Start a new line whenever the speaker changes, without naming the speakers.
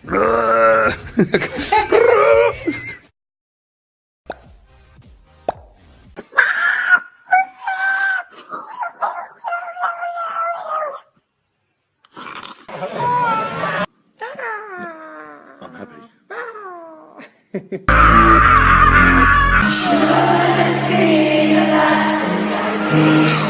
I'm happy.
Should this be your last thing I think?